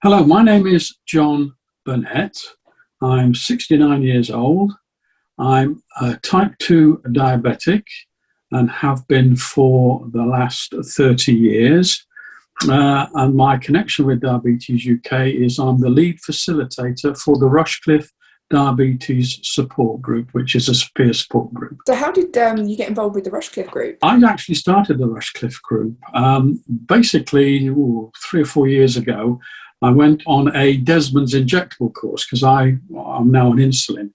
Hello, my name is John Burnett. I'm 69 years old. I'm a type 2 diabetic and have been for the last 30 years. And my connection with Diabetes UK is I'm the lead facilitator for the Rushcliffe Diabetes Support Group, which is a peer support group. So how did you get involved with the Rushcliffe group? I actually started the Rushcliffe group basically 3 or 4 years ago. I went on a Desmond's injectable course because I'm now on insulin.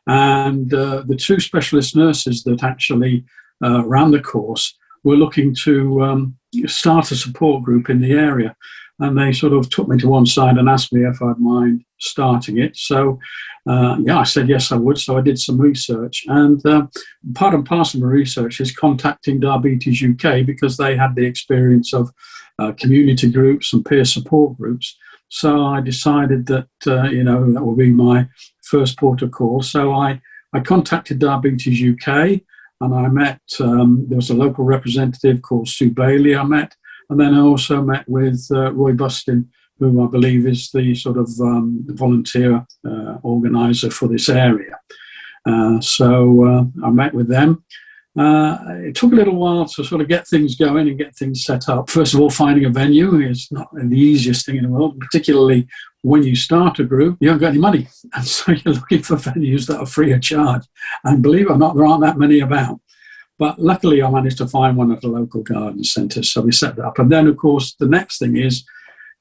And the two specialist nurses that actually ran the course were looking to start a support group in the area. And they sort of took me to one side and asked me if I'd mind starting it. So, I said yes, I would. So I did some research. And part and parcel of my research is contacting Diabetes UK because they had the experience of community groups and peer support groups. So I decided that, that would be my first port of call. So I contacted Diabetes UK and I met, there was a local representative called Sue Bailey I met. And then I also met with Roy Bustin, who I believe is the sort of volunteer organiser for this area. So I met with them. It took a little while to sort of get things going and get things set up. First of all, finding a venue is not the easiest thing in the world, particularly when you start a group, you haven't got any money. And so you're looking for venues that are free of charge. And believe it or not, there aren't that many about. But luckily, I managed to find one at a local garden centre, so we set that up. And then, of course, the next thing is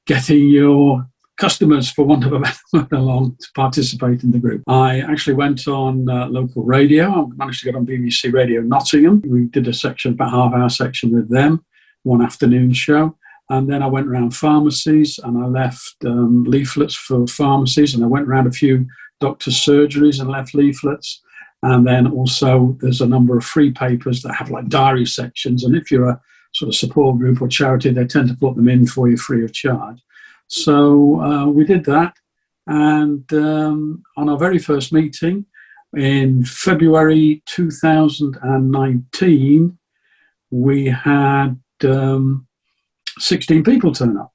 getting your customers, for want of a better word, along to participate in the group. I actually went on local radio. I managed to get on BBC Radio Nottingham. We did a section, about half-hour section with them, one afternoon show. And then I went around pharmacies and I left leaflets for pharmacies. And I went around a few doctors' surgeries and left leaflets. And then also there's a number of free papers that have like diary sections. And if you're a sort of support group or charity, they tend to put them in for you free of charge. So we did that. And on our very first meeting in February 2019, we had 16 people turn up,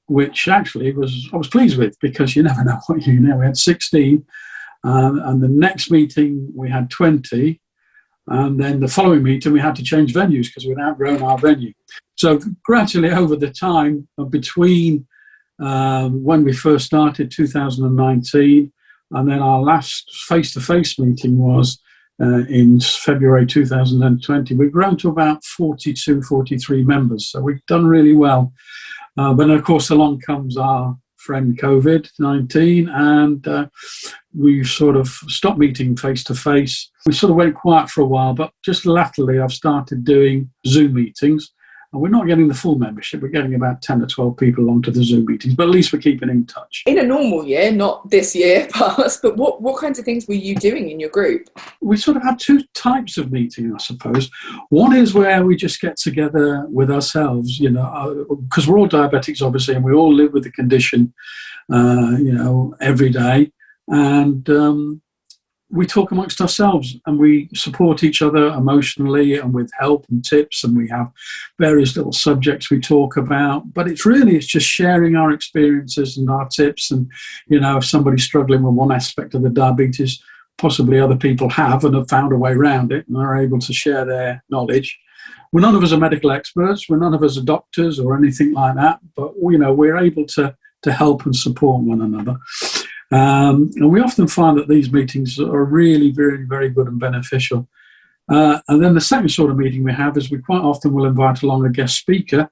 which actually I was pleased with because you never know what you know. We had 16. And the next meeting we had 20, and then the following meeting we had to change venues because we'd outgrown our venue. So gradually over the time between when we first started, 2019, and then our last face-to-face meeting was in February 2020, we've grown to about 42, 43 members. So we've done really well. But of course along comes our friend COVID-19 and we sort of stopped meeting face-to-face. We sort of went quiet for a while, but just latterly I've started doing Zoom meetings. And we're not getting the full membership. We're getting about 10 or 12 people onto the Zoom meetings, but at least we're keeping in touch. In a normal year, not this year past, but what kinds of things were you doing in your group? We sort of have two types of meeting, I suppose. One is where we just get together with ourselves, because we're all diabetics, obviously, and we all live with the condition, every day. And we talk amongst ourselves and we support each other emotionally and with help and tips, and we have various little subjects we talk about, but it's just sharing our experiences and our tips. And if somebody's struggling with one aspect of the diabetes, possibly other people have and have found a way around it and are able to share their knowledge. None of us are medical experts, none of us are doctors or anything like that, but we're able to help and support one another. And we often find that these meetings are really very, very good and beneficial. And then the second sort of meeting we have is we quite often will invite along a guest speaker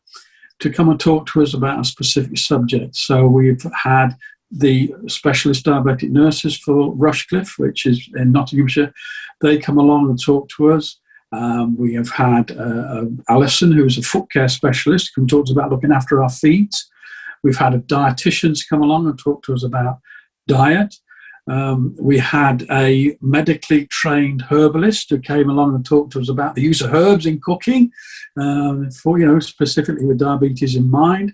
to come and talk to us about a specific subject. So we've had the specialist diabetic nurses for Rushcliffe, which is in Nottinghamshire. They come along and talk to us. We have had Alison, who's a foot care specialist, come talk to us about looking after our feet. We've had dietitians come along and talk to us about diet. We had a medically trained herbalist who came along and talked to us about the use of herbs in cooking, for specifically with diabetes in mind.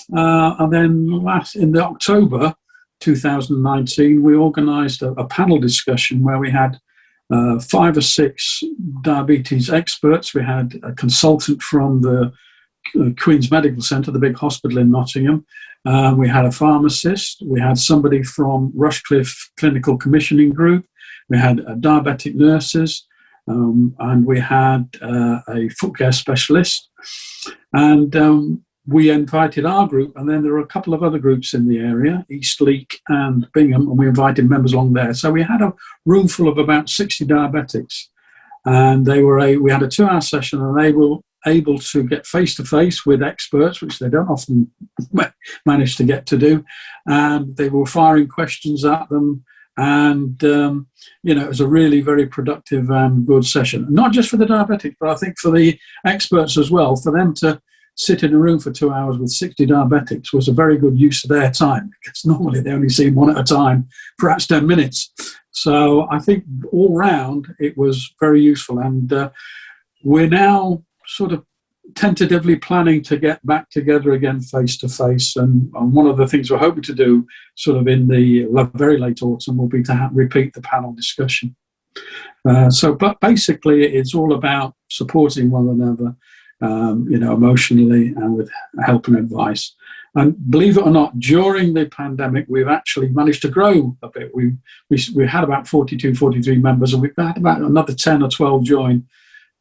And then in October 2019, we organised a panel discussion where we had 5 or 6 diabetes experts. We had a consultant from the Queen's Medical Centre, the big hospital in Nottingham. We had a pharmacist. We had somebody from Rushcliffe Clinical Commissioning Group. We had diabetic nurses. And we had a foot care specialist. And we invited our group, and then there were a couple of other groups in the area, Eastleek and Bingham, and we invited members along there. So we had a room full of about 60 diabetics. And we had a 2-hour session, and they were able to get face-to-face with experts, which they don't often manage to get to do. And they were firing questions at them. And, it was a really very productive and good session, not just for the diabetics, but I think for the experts as well. For them to sit in a room for 2 hours with 60 diabetics was a very good use of their time, because normally they only see one at a time, perhaps 10 minutes. So I think all round it was very useful. And we're now sort of tentatively planning to get back together again face to face, and one of the things we're hoping to do sort of in the very late autumn will be to repeat the panel discussion. But basically it's all about supporting one another, emotionally and with help and advice. And believe it or not, during the pandemic we've actually managed to grow a bit. We had about 42, 43 members, and we've had about another 10 or 12 join.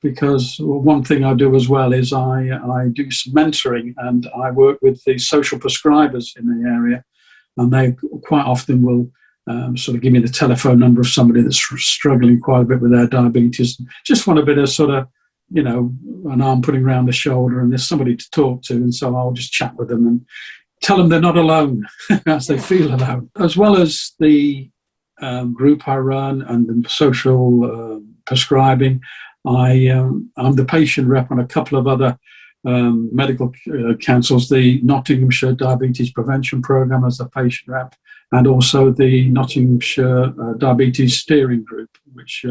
Because one thing I do as well is I do some mentoring, and I work with the social prescribers in the area, and they quite often will sort of give me the telephone number of somebody that's struggling quite a bit with their diabetes. Just want a bit of sort of, an arm putting around the shoulder, and there's somebody to talk to, and so I'll just chat with them and tell them they're not alone as they feel alone. As well as the group I run and the social prescribing, I'm the patient rep on a couple of other medical councils, the Nottinghamshire Diabetes Prevention Programme as the patient rep, and also the Nottinghamshire Diabetes Steering Group, which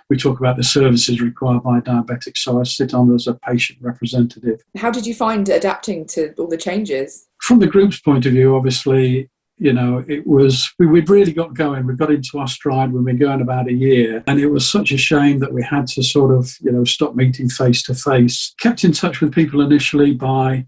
we talk about the services required by diabetics. So I sit on as a patient representative. How did you find adapting to all the changes? From the group's point of view, obviously, we'd really got going. We got into our stride when we were going about a year, and it was such a shame that we had to sort of, stop meeting face to face. Kept in touch with people initially by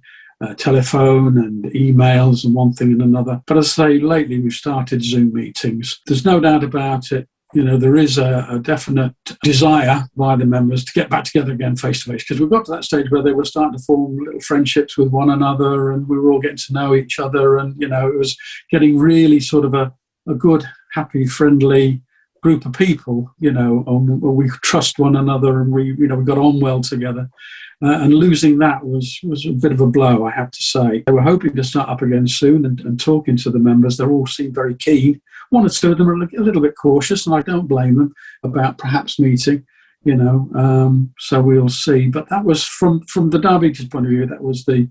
telephone and emails and one thing and another. But as I say, lately we've started Zoom meetings. There's no doubt about it. There is a definite desire by the members to get back together again face to face, because we've got to that stage where they were starting to form little friendships with one another, and we were all getting to know each other, and it was getting really sort of a good, happy, friendly group of people, and we trust one another, and we got on well together. And losing that was a bit of a blow, I have to say. They were hoping to start up again soon and talking to the members. They all seemed very keen. One or two of them are a little bit cautious, and I don't blame them about perhaps meeting, so we'll see. But that was from the diabetes point of view, that was the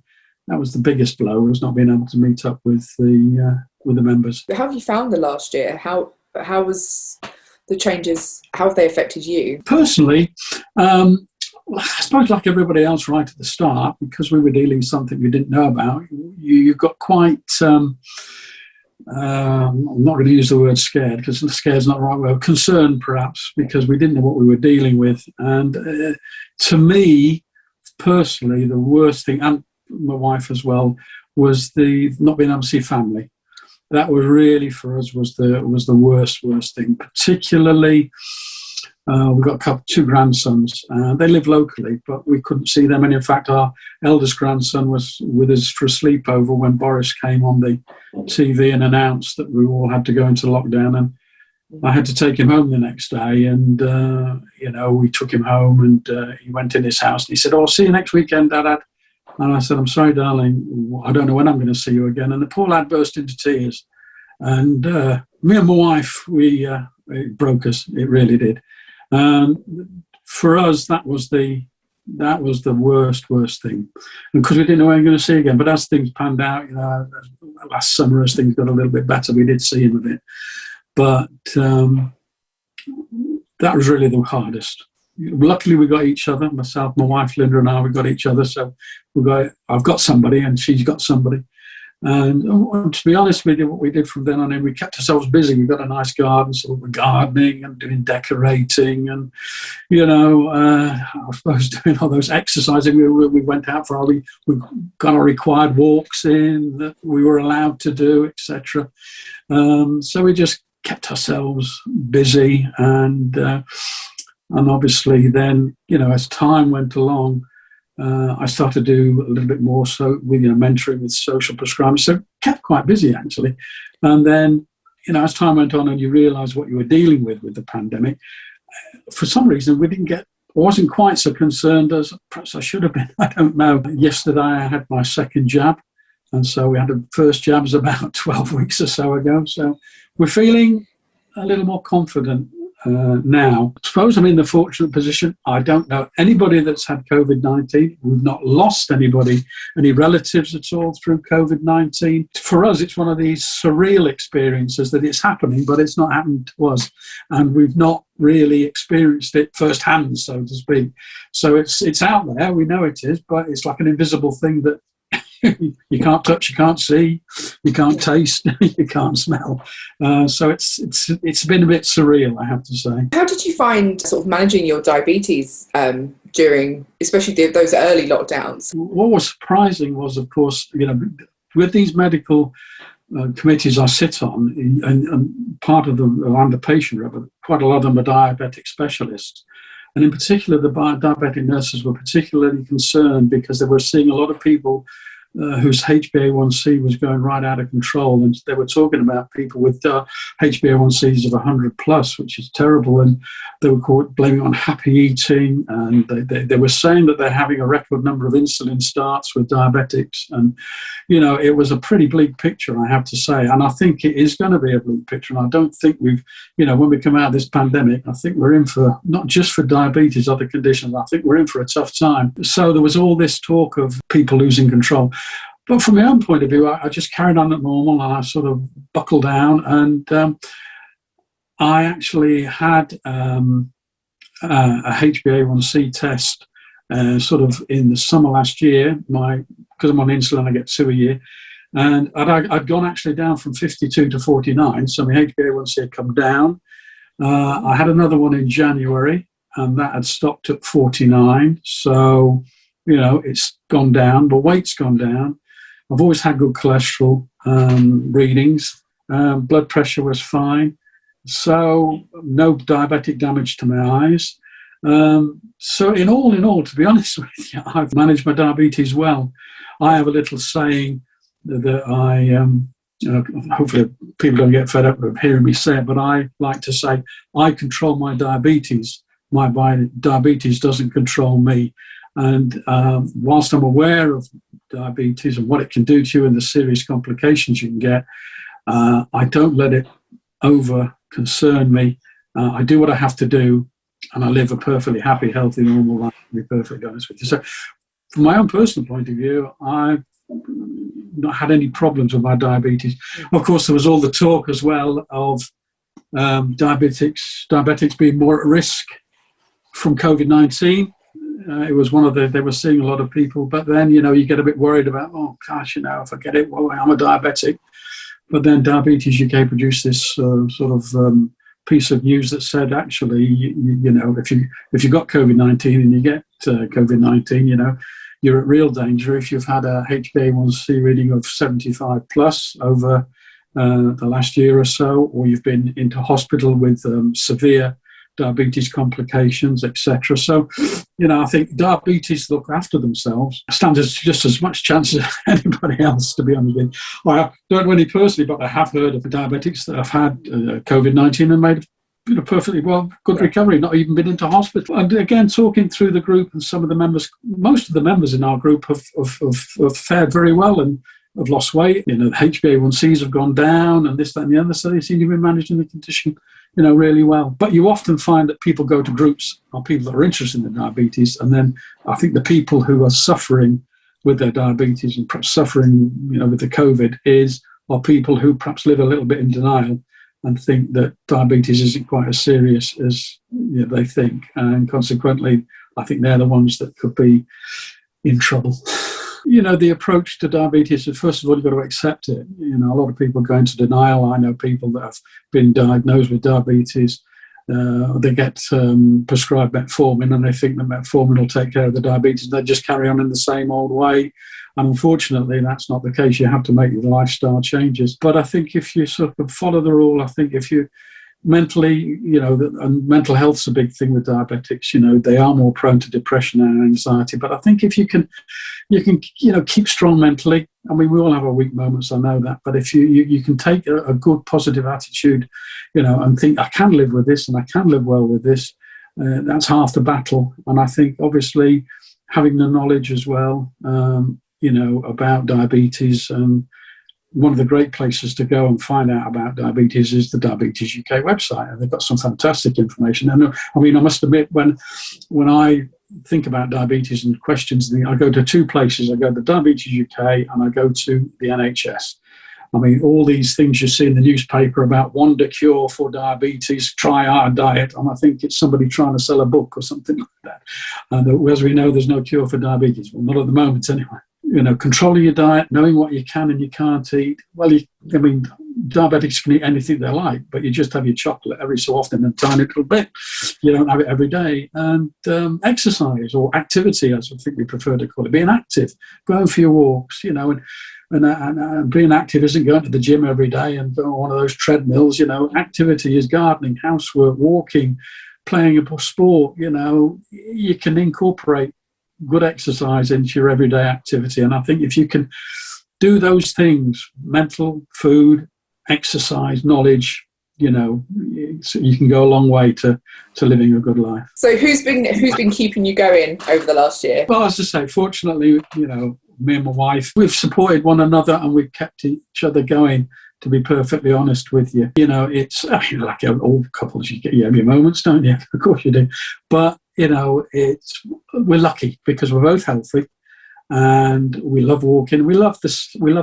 biggest blow, was not being able to meet up with the members. How have you found the last year? How was the changes? How have they affected you personally? I suppose like everybody else right at the start, because we were dealing with something we didn't know about, you got quite, I'm not going to use the word scared, because scared is not the right word, concerned perhaps, because we didn't know what we were dealing with. And to me, personally, the worst thing, and my wife as well, was the not being able to see family. That was really, for us, was the worst thing, particularly. We've got two grandsons. They live locally, but we couldn't see them. And in fact, our eldest grandson was with us for a sleepover when Boris came on the TV and announced that we all had to go into lockdown. And I had to take him home the next day. And, we took him home, and he went in his house. And he said, I'll see you next weekend, Dad. And I said, I'm sorry, darling. I don't know when I'm going to see you again. And the poor lad burst into tears. And me and my wife, it broke us. It really did. For us, that was the worst thing, and because we didn't know when we were going to see again. But as things panned out, last summer, as things got a little bit better, we did see him a bit. But that was really the hardest. Luckily, we got each other. Myself, my wife, Linda, and I, we got each other. So I've got somebody, and she's got somebody. And to be honest with you, what we did from then on in, we kept ourselves busy. We got a nice garden, so we were gardening and doing decorating and, I suppose doing all those exercising. We went out for we got our required walks in that we were allowed to do, etc. So we just kept ourselves busy, and obviously then, as time went along, I started to do a little bit more so with mentoring with social prescribers. So kept quite busy actually. And then, as time went on and you realise what you were dealing with the pandemic, for some reason I wasn't quite so concerned as perhaps I should have been. I don't know. Yesterday I had my second jab, and so we had the first jabs about 12 weeks or so ago. So we're feeling a little more confident now. I suppose I'm in the fortunate position. I don't know anybody that's had COVID-19. We've not lost any relatives at all through COVID-19. For us, it's one of these surreal experiences that it's happening, but it's not happened to us. And we've not really experienced it firsthand, so to speak. So it's out there. We know it is, but it's like an invisible thing that you can't touch, you can't see, you can't taste, you can't smell. So it's been a bit surreal, I have to say. How did you find sort of managing your diabetes during, especially those early lockdowns? What was surprising was, of course, with these medical committees I sit on, and part of them are under patient rep, but quite a lot of them are diabetic specialists. And in particular, the diabetic nurses were particularly concerned because they were seeing a lot of people whose HbA1c was going right out of control. And they were talking about people with HbA1cs of 100 plus, which is terrible. And they were blaming on happy eating. And they were saying that they're having a record number of insulin starts with diabetics. And, it was a pretty bleak picture, I have to say. And I think it is going to be a bleak picture. And I don't think when we come out of this pandemic, I think we're in for, not just for diabetes, other conditions, I think we're in for a tough time. So there was all this talk of people losing control. But from my own point of view, I just carried on at normal, and I sort of buckled down. And I actually had a HbA1c test sort of in the summer last year. Because I'm on insulin, I get 2 a year. And I'd gone actually down from 52 to 49, so my HbA1c had come down. I had another one in January, and that had stopped at 49. So, it's gone down, but weight's gone down. I've always had good cholesterol readings. Blood pressure was fine. So no diabetic damage to my eyes. So in all, to be honest with you, I've managed my diabetes well. I have a little saying that hopefully people don't get fed up with hearing me say it, but I like to say, I control my diabetes. My diabetes doesn't control me. And whilst I'm aware of diabetes and what it can do to you and the serious complications you can get, I don't let it over concern me. I do what I have to do, and I live a perfectly happy, healthy, normal life, to be perfectly honest with you. So from my own personal point of view, I've not had any problems with my diabetes. Of course, there was all the talk as well of diabetics being more at risk from COVID-19. It was they were seeing a lot of people, but then, you get a bit worried about, oh gosh, if I get it, well, I'm a diabetic. But then Diabetes UK produced this sort of piece of news that said, actually, if you got COVID-19 and you get COVID-19, you're at real danger if you've had a HbA1c reading of 75 plus over the last year or so, or you've been into hospital with severe diabetes complications, etc. So, I think diabetes look after themselves. Stand just as much chance as anybody else, to be honest with you. I don't know any personally, but I have heard of diabetics that have had COVID-19 and made perfectly well, good recovery, not even been into hospital. And again, talking through the group, and some of the members, most of the members in our group have fared very well and have lost weight. The HbA1cs have gone down, and this, that, and the other. So they seem to be managing the condition, really well. But you often find that people go to groups or people that are interested in diabetes, and then I think the people who are suffering with their diabetes and perhaps suffering, with the COVID are people who perhaps live a little bit in denial and think that diabetes isn't quite as serious as they think, and consequently, I think they're the ones that could be in trouble. the approach to diabetes is, first of all, you've got to accept it. A lot of people go into denial. I know people that have been diagnosed with diabetes. They get prescribed metformin, and they think that metformin will take care of the diabetes. They just carry on in the same old way. And unfortunately, that's not the case. You have to make your lifestyle changes. But I think if you sort of follow the rule, I think if you mentally, and mental health's a big thing with diabetics. They are more prone to depression and anxiety. But I think if you can keep strong mentally. I mean, we all have our weak moments, I know that. But if you can take a good, positive attitude, and think, I can live with this and I can live well with this, that's half the battle. And I think, obviously, having the knowledge as well, about diabetes. One of the great places to go and find out about diabetes is the Diabetes UK website, and they've got some fantastic information. And I mean, I must admit, when I think about diabetes and questions, I go to two places. I go to Diabetes UK and I go to the NHS. I mean, all these things you see in the newspaper about wonder cure for diabetes, try our diet, and I think it's somebody trying to sell a book or something like that. As we know, there's no cure for diabetes. Well, not at the moment anyway. Controlling your diet, knowing what you can and you can't eat. Well, diabetics can eat anything they like, but you just have your chocolate every so often, a tiny little bit. You don't have it every day. And exercise or activity, as I think we prefer to call it, being active, going for your walks, and being active isn't going to the gym every day and going on one of those treadmills. Activity is gardening, housework, walking, playing a sport. You can incorporate good exercise into your everyday activity. And I think if you can do those things, mental, food, exercise, knowledge, you can go a long way to living a good life. So who's been keeping you going over the last year? Well, as I say, fortunately, me and my wife, we've supported one another and we've kept each other going, to be perfectly honest with you. It's like all couples, you have your moments, don't you? Of course you do. But we're lucky because we're both healthy and we love walking. We love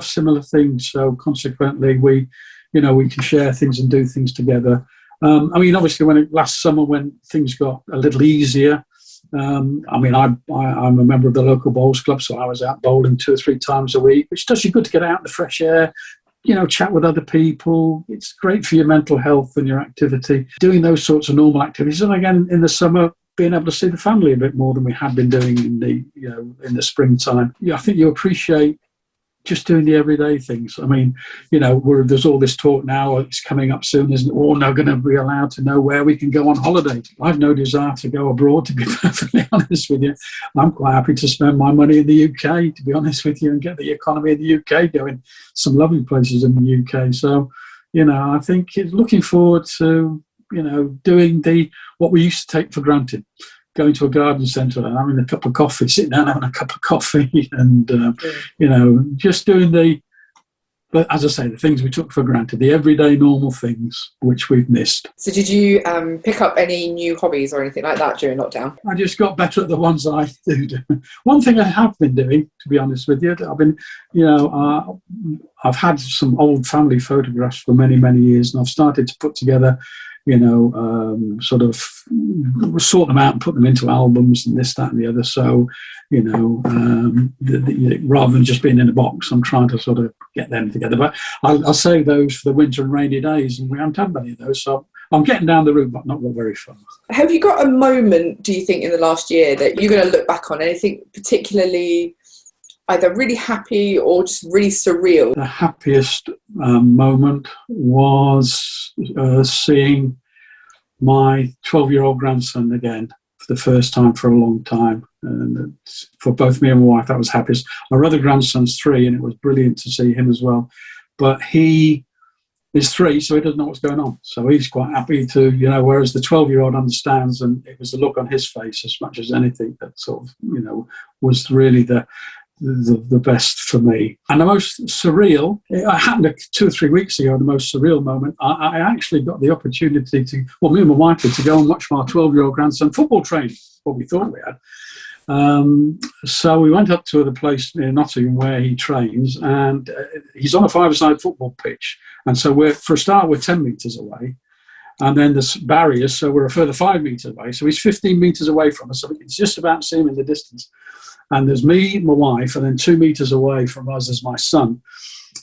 similar things. So consequently, we can share things and do things together. Obviously, last summer when things got a little easier, I'm a member of the local bowls club, so I was out bowling 2 or 3 times a week, which does you good to get out in the fresh air, chat with other people. It's great for your mental health and your activity, doing those sorts of normal activities. And again, in the summer, being able to see the family a bit more than we had been doing in the springtime. I think you appreciate just doing the everyday things. I mean, there's all this talk now, it's coming up soon, isn't it? We're not going to be allowed to know where we can go on holiday. I've no desire to go abroad, to be perfectly honest with you. I'm quite happy to spend my money in the UK, to be honest with you, and get the economy in the UK going. Some lovely places in the UK. So, I think looking forward to, doing what we used to take for granted. Going to a garden centre and having a cup of coffee, sitting down having a cup of coffee and, just doing but as I say, the things we took for granted, the everyday normal things which we've missed. So did you pick up any new hobbies or anything like that during lockdown? I just got better at the ones I do. One thing I have been doing, to be honest with you, I've been, I've had some old family photographs for many, many years, and I've started to put together sort of sort them out and put them into albums and this, that and the other. So, rather than just being in a box, I'm trying to sort of get them together. But I'll save those for the winter and rainy days, and we haven't had many of those. So I'm getting down the route, but not very far. Have you got a moment, do you think, in the last year that you're going to look back on? Anything particularly either really happy or just really surreal? The happiest moment was seeing my 12-year-old grandson again for the first time for a long time. And for both me and my wife, that was happiest. Our other grandson's 3, and it was brilliant to see him as well. But he is 3, so he doesn't know what's going on. So he's quite happy to, whereas the 12-year-old understands, and it was the look on his face as much as anything that sort of, was really the best for me. And the most surreal, it happened 2 or 3 weeks ago, the most surreal moment, I actually got the opportunity to, me and my wife did, to go and watch my 12-year-old grandson football training, what we thought we had. So we went up to the place near Nottingham where he trains, and he's on a 5-a-side football pitch. And so for a start, we're 10 metres away. And then there's barriers, so we're a further 5 metres away. So he's 15 metres away from us, so we can just about see him in the distance. And there's me, my wife, and then 2 meters away from us is my son.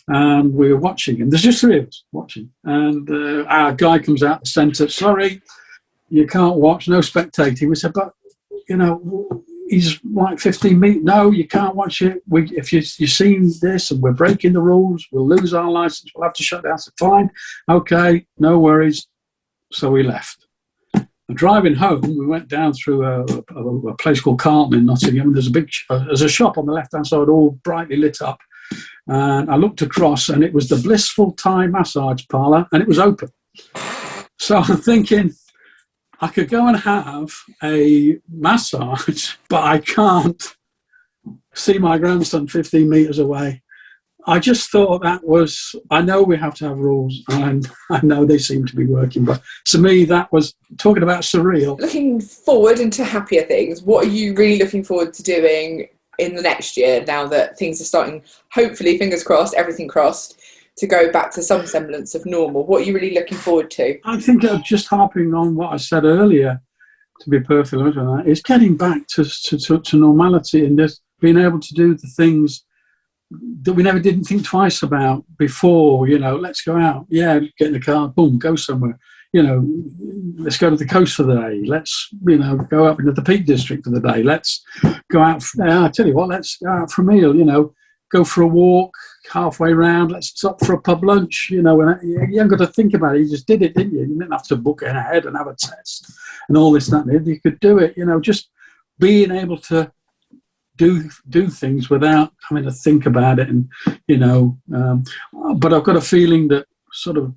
And we were watching, and there's just 3 of us watching. And our guy comes out the centre, sorry, you can't watch, no spectating. We said, but, you know, he's like 15 meters. No, you can't watch it. If you've seen this and we're breaking the rules, we'll lose our license. We'll have to shut down. So fine, okay, no worries. So we left. And driving home, we went down through a place called Carlton in Nottingham. There's a shop on the left-hand side, all brightly lit up. And I looked across, and it was the Blissful Thai massage parlour, and it was open. So I'm thinking, I could go and have a massage, but I can't see my grandson 15 metres away. I just thought that was, I know we have to have rules, and I know they seem to be working, but to me that was, talking about surreal. Looking forward into happier things, what are you really looking forward to doing in the next year, now that things are starting, hopefully, fingers crossed, everything crossed, to go back to some semblance of normal? What are you really looking forward to? I think just harping on what I said earlier, to be perfectly honest with that, is getting back to normality and just being able to do the things that we never didn't think twice about before. You know, let's go out, yeah, get in the car, boom, go somewhere. You know, let's go to the coast for the day. Let's, you know, go up into the Peak District for the day. Let's go out. I tell you what, let's go out for a meal. You know, go for a walk halfway round. Let's stop for a pub lunch. You know, and you haven't got to think about it. You just did it, didn't you? You didn't have to book it ahead and have a test and all this, that, and the other. You could do it. You know, just being able to do things without having to think about it. And you know, but I've got a feeling that sort of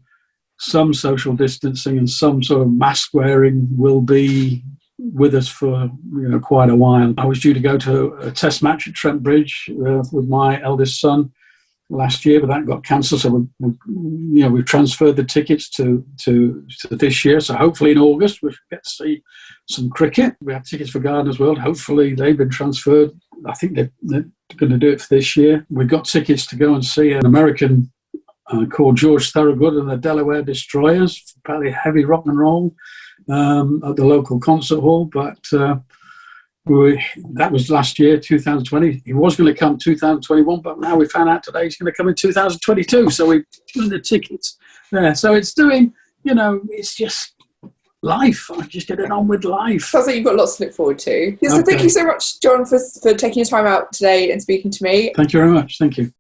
some social distancing and some sort of mask wearing will be with us for, you know, quite a while. I was due to go to a test match at Trent Bridge with my eldest son last year, but that got cancelled. So we've transferred the tickets to this year. So hopefully in August we'll get to see some cricket. We have tickets for Gardeners World. Hopefully they've been transferred. I think they're going to do it for this year. We've got tickets to go and see an American called George Thorogood and the Delaware Destroyers, fairly heavy rock and roll, at the local concert hall. But that was last year, 2020. He was going to come 2021, but now we found out today he's going to come in 2022. So we've done the tickets there. So it's doing, you know, it's just life. I'm just getting on with life. Sounds like you've got lots to look forward to. Yeah, so thank you so much, John, for taking your time out today and speaking to me. Thank you very much. Thank you.